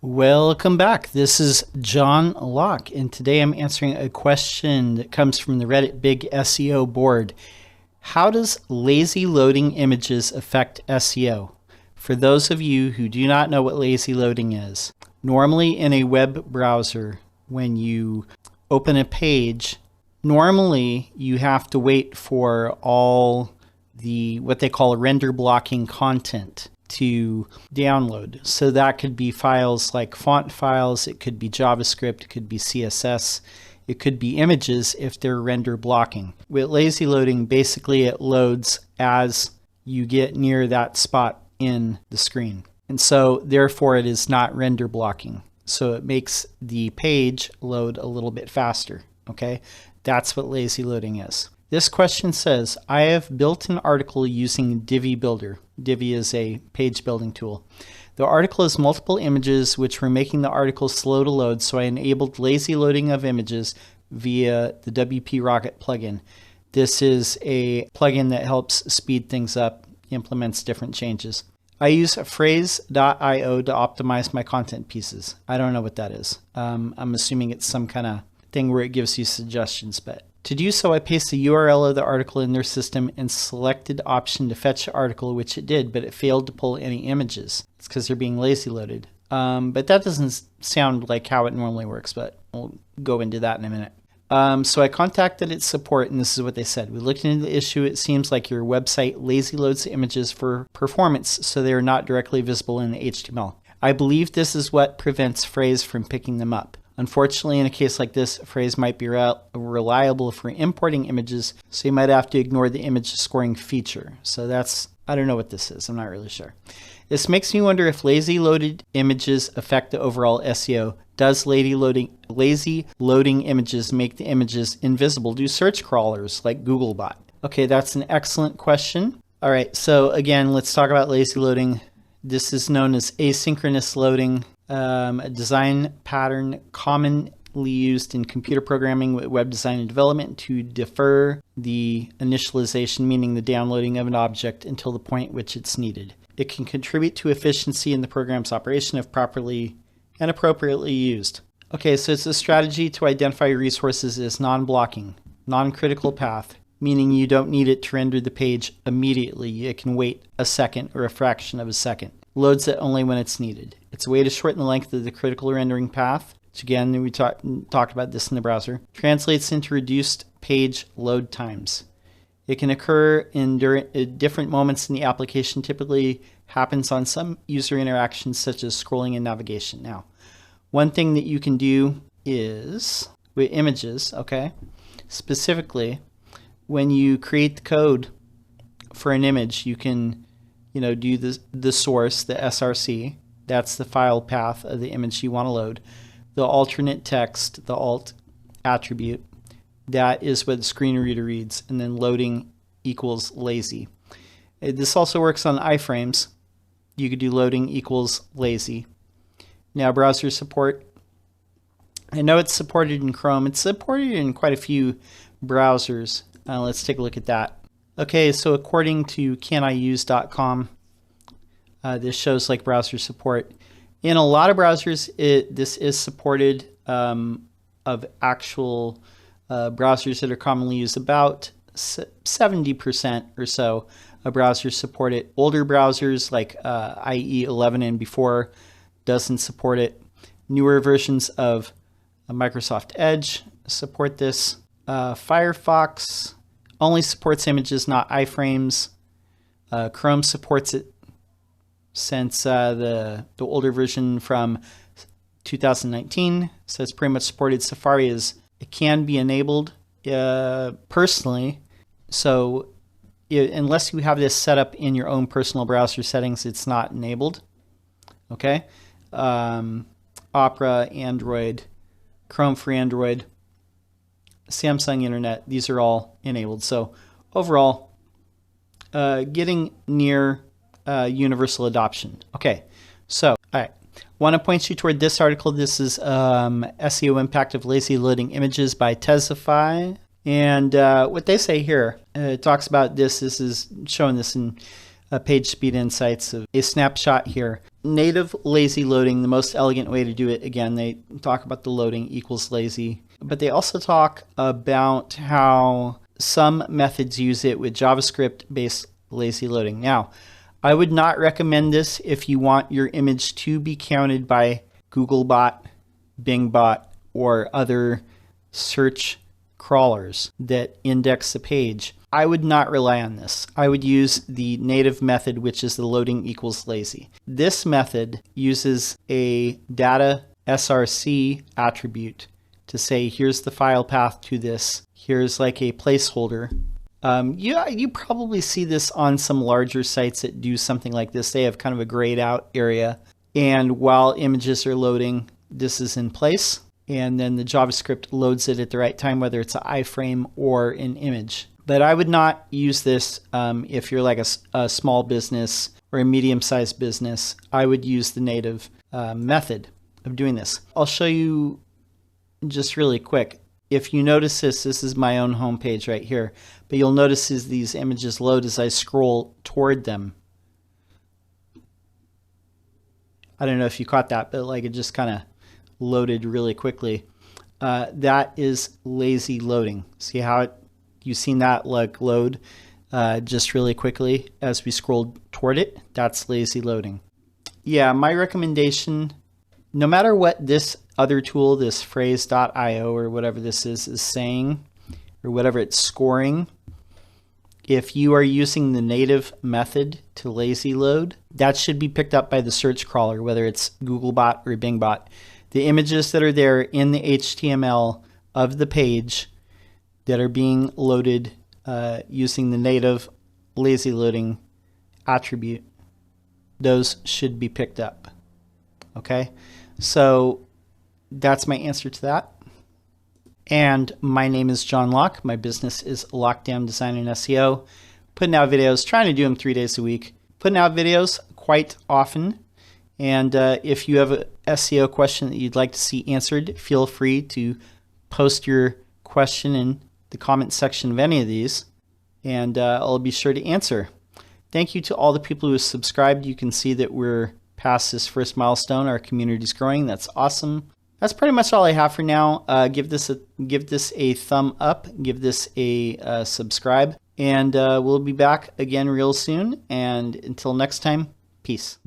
Welcome back. This is John Locke, and today I'm answering a question that comes from the Reddit Big SEO board. How does lazy loading images affect SEO? For those of you who do not know what lazy loading is, normally in a web browser, when you open a page, normally you have to wait for all the what they call render blocking content to download. So that could be files like font files, it could be JavaScript, it could be CSS, it could be images if they're render blocking. With lazy loading, basically it loads as you get near that spot in the screen. And so therefore it is not render blocking. So it makes the page load a little bit faster. Okay, that's what lazy loading is. This question says, I have built an article using Divi Builder. Divi is a page building tool. The article has multiple images which were making the article slow to load, so I enabled lazy loading of images via the WP Rocket plugin. This is a plugin that helps speed things up, implements different changes. I use phrase.io to optimize my content pieces. I don't know what that is. I'm assuming it's some kind of thing where it gives you suggestions, but to do so, I paste the URL of the article in their system and selected option to fetch the article, which it did, but it failed to pull any images. It's because they're being lazy loaded. But that doesn't sound like how it normally works, but we'll go into that in a minute. So I contacted its support, and this is what they said. We looked into the issue. It seems like your website lazy loads images for performance, so they are not directly visible in the HTML. I believe this is what prevents Phrase from picking them up. Unfortunately, in a case like this, Phrase might be reliable for importing images, so you might have to ignore the image scoring feature. So that's, I don't know what this is. I'm not really sure. This makes me wonder if lazy loaded images affect the overall SEO. Does lazy loading images make the images invisible to search crawlers like Googlebot? Okay, that's an excellent question. All right, so again, let's talk about lazy loading. This is known as asynchronous loading. A design pattern commonly used in computer programming, web design and development to defer the initialization, meaning the downloading of an object until the point which it's needed. It can contribute to efficiency in the program's operation if properly and appropriately used. Okay, so it's a strategy to identify resources as non-blocking, non-critical path, meaning you don't need it to render the page immediately. It can wait a second or a fraction of a second. Loads it only when it's needed. It's a way to shorten the length of the critical rendering path, which again, we talked about this in the browser. Translates into reduced page load times. It can occur in different moments in the application, typically happens on some user interactions such as scrolling and navigation. Now, one thing that you can do is, with images, okay, specifically, when you create the code for an image, you can do the source, the src, that's the file path of the image you want to load. The alternate text, the alt attribute, that is what the screen reader reads, and then loading equals lazy. This also works on iframes. You could do loading equals lazy. Now browser support. I know it's supported in Chrome. It's supported in quite a few browsers. Let's take a look at that. Okay, so according to caniuse.com, this shows like browser support. In a lot of browsers, this is supported of actual browsers that are commonly used. About 70% or so of browsers support it. Older browsers like IE 11 and before doesn't support it. Newer versions of Microsoft Edge support this. Firefox only supports images, not iframes. Chrome supports it since the older version from 2019, so it's pretty much supported. Safari it can be enabled personally, so unless you have this set up in your own personal browser settings, it's not enabled. Okay, Opera, Android, Chrome for Android, Samsung Internet, these are all enabled. So overall, getting near universal adoption. Okay, so all right, want to point you toward this article. This is SEO Impact of Lazy Loading Images by Tesify. And what they say here, it talks about this. This is showing this in Page Speed Insights of a snapshot here. native lazy loading, the most elegant way to do it, again, they talk about the loading equals lazy, but they also talk about how some methods use it with JavaScript-based lazy loading. Now, I would not recommend this if you want your image to be counted by Googlebot, Bingbot, or other search crawlers that index the page. I would not rely on this. I would use the native method, which is the loading equals lazy. This method uses a data src attribute to say, here's the file path to this. Here's like a placeholder. You probably see this on some larger sites that do something like this. They have kind of a grayed out area. And while images are loading, this is in place. And then the JavaScript loads it at the right time, whether it's an iframe or an image. But I would not use this if you're like a small business or a medium-sized business. I would use the native method of doing this. I'll show you just really quick. If you notice this is my own homepage right here. But you'll notice as these images load as I scroll toward them. I don't know if you caught that, but like it just kind of loaded really quickly. That is lazy loading. See how you've seen that like load just really quickly as we scrolled toward it? That's lazy loading. Yeah, my recommendation, no matter what this other tool, this phrase.io or whatever this is saying, or whatever it's scoring, if you are using the native method to lazy load, that should be picked up by the search crawler, whether it's Googlebot or Bingbot. The images that are there in the HTML of the page that are being loaded using the native lazy loading attribute, those should be picked up. Okay, so that's my answer to that. And my name is John Locke. My business is Lockdown Design and SEO. Putting out videos, trying to do them 3 days a week. Putting out videos quite often. And if you have an SEO question that you'd like to see answered, feel free to post your question in the comment section of any of these, and I'll be sure to answer. Thank you to all the people who have subscribed. You can see that we're past this first milestone. Our community's growing. That's awesome. That's pretty much all I have for now. Give this a thumb up. Give this a subscribe. And we'll be back again real soon. And until next time, peace.